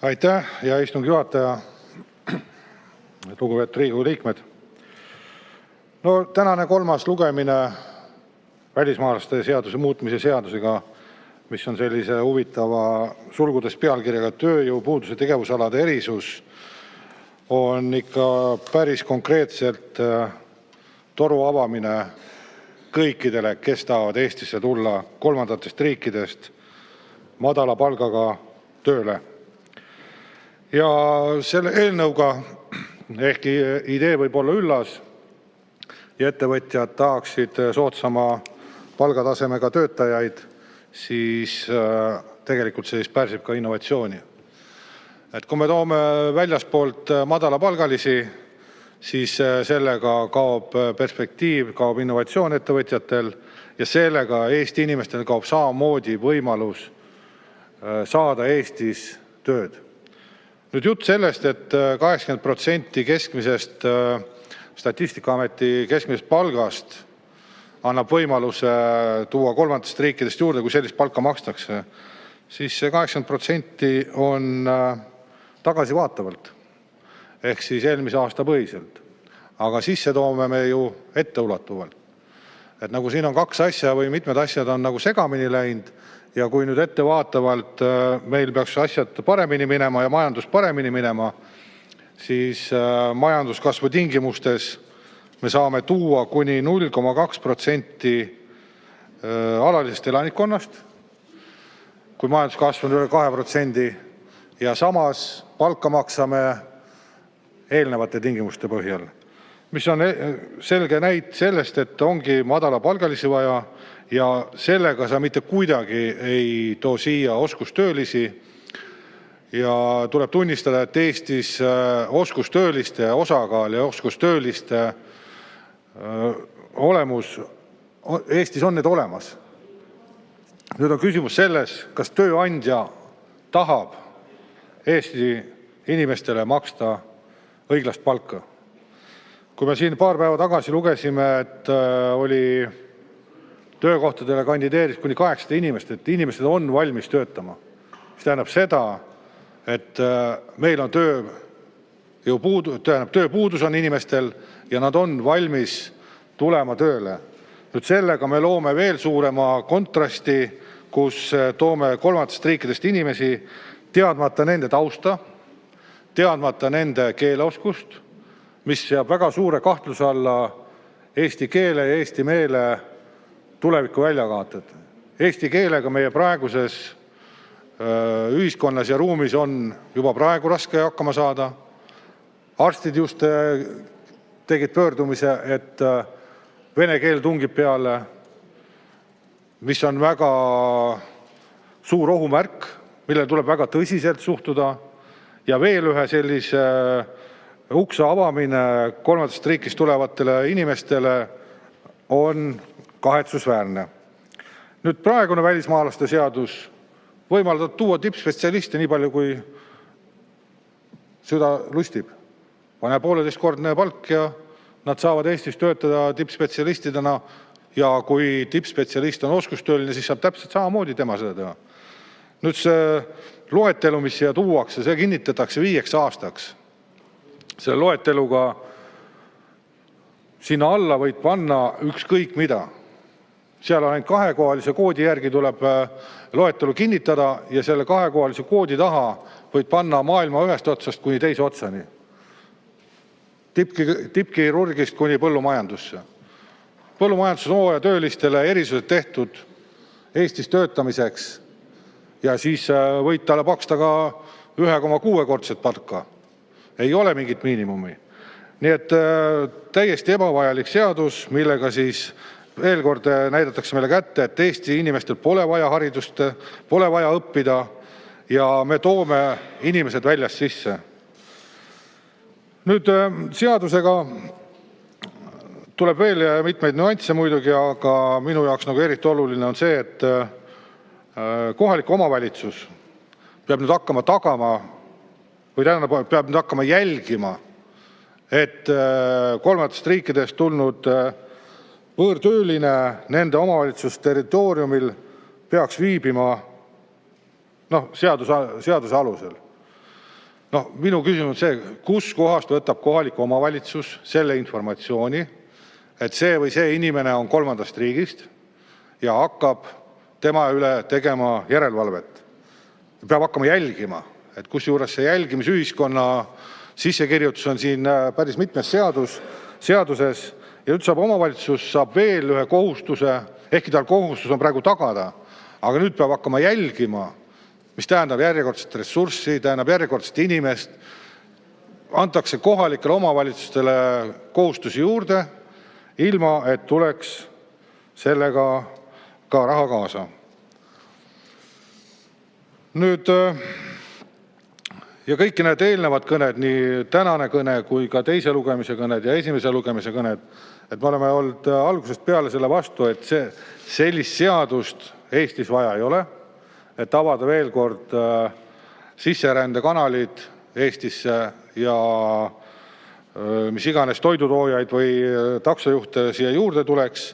Aitäh, hea istungi juhataja! Lugupeetud Riigikogu liikmed! Tänane kolmas lugemine välismaalaste seaduse muutmise seadusega, mis on sellise huvitava sulgudes pealkirjaga tööjõupuuduse tegevusalade erisus, on ikka päris konkreetselt toru avamine kõikidele, kes tahavad Eestisse tulla kolmandatest riikidest madala palgaga tööle. Ja selle eelnõuga, ehkki idee võib olla üllas ja ettevõtjad tahaksid soodsama palgatasemega töötajaid, siis tegelikult see pärsib ka innovatsiooni. Kui me toome väljaspoolt madalapalgalisi, siis sellega kaob perspektiiv, kaob innovatsioon ettevõtjatel ja sellega Eesti inimestel kaob samamoodi võimalus saada Eestis tööd. Nüüd jutt sellest, et 80% keskmisest Statistikaameti keskmisest palgast annab võimaluse tuua kolmandast riikidest juurde, kui sellist palka makstakse, siis see 80% on tagasivaatavalt ehk siis eelmise aasta põhiselt. Aga sisse toome me ju etteulatuvalt. Nagu siin on kaks asja või mitmed asjad on nagu segamini läinud ja kui nüüd ettevaatavalt meil peaks asjad paremini minema ja majandus paremini minema, siis majanduskasvu tingimustes me saame tuua kuni 0,2% alalisest elanikkonnast, kui majanduskasv on üle 2% ja samas palka maksame eelnevate tingimuste põhjal, mis on selge näit sellest, et ongi madala palgalisi vaja ja sellega sa mitte kuidagi ei too siia oskustöölisi. Ja tuleb tunnistada, et Eestis oskustööliste osakaal ja oskustööliste olemus, Eestis on need olemas. Nüüd on küsimus selles, kas tööandja tahab Eesti inimestele maksta õiglast palka. Kui me siin paar päeva tagasi lugesime, et oli töökohtadele kandideeris kuni 800 inimest, et inimesed on valmis töötama. Mis tähendab seda, et meil on tööpuudus on inimestel ja nad on valmis tulema tööle. Nüüd sellega me loome veel suurema kontrasti, kus toome kolmandatest riikidest inimesi, teadmata nende tausta, teadmata nende keeleoskust, mis seab väga suure kahtluse alla eesti keele ja eesti meele tuleviku väljakaated. Eesti keelega meie praeguses ühiskonnas ja ruumis on juba praegu raske hakkama saada. Arstid just tegid pöördumise, et vene keel tungib peale, mis on väga suur ohumärk, millele tuleb väga tõsiselt suhtuda ja veel ühe sellise ukse avamine kolmandast riikist tulevatele inimestele on kahetsusväärne. Nüüd praegune välismaalaste seadus võimaldab tuua tippspetsialiste nii palju, kui süda lustib. Pane 1,5-kordne palk ja nad saavad Eestis töötada tippspetsialistidena ja kui tippspetsialist on oskustööline, siis saab täpselt samamoodi tema seda teha. Nüüd see loetelu, mis siia tuuakse, see kinnitatakse 5 aastaks. Selle loeteluga sinna alla võid panna ükskõik mida. Seal on ainult kahekohalise koodi järgi tuleb loetelu kinnitada ja selle kahekohalise koodi taha võid panna maailma ühest otsast kuni teise otsani. Tippkirurgist kuni põllumajandusse. Põllumajanduses hooajatöölistele erisused tehtud Eestis töötamiseks ja siis võid talle paksta ka 1,6-kordset palka. Ei ole mingit miinimumi. Nii et täiesti ebavajalik seadus, millega siis veel kord näidatakse meile kätte, et Eesti inimestel pole vaja haridust, pole vaja õppida ja me toome inimesed väljast sisse. Nüüd seadusega tuleb veel mitmeid nüansse muidugi, aga minu jaoks nagu eriti oluline on see, et kohalik omavalitsus peab nüüd hakkama tagama või peab nüüd hakkama jälgima, et kolmandatest riikidest tulnud võõrtööline nende omavalitsus territooriumil peaks viibima seaduse alusel. Minu küsimus on see, kus kohast võtab kohalik omavalitsus selle informatsiooni, et see või see inimene on kolmandast riigist ja hakkab tema üle tegema järelevalvet. Peab hakkama jälgima, et kusjuures see jälgimisühiskonna sissekirjutus on siin päris mitmes seaduses ja nüüd saab omavalitsus veel ühe kohustuse, ehkki tal kohustus on praegu tagada, aga nüüd peab hakkama jälgima, mis tähendab järjekordset ressurssi, tähendab järjekordset inimest, antakse kohalikele omavalitsustele kohustusi juurde, ilma et tuleks sellega ka raha kaasa. Nüüd, ja kõiki need eelnevad kõned, nii tänane kõne kui ka teise lugemise kõned ja esimese lugemise kõned, et me oleme olnud algusest peale selle vastu, et sellist seadust Eestis vaja ei ole, et avada veel kord sisserändekanalid Eestisse ja mis iganes toidutoojaid või taksojuhte siia juurde tuleks,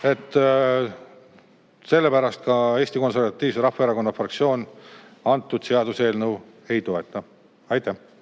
et sellepärast ka Eesti Konservatiivse Rahvaerakonna fraktsioon antud seaduseelnõu ei toeta. Aitäh!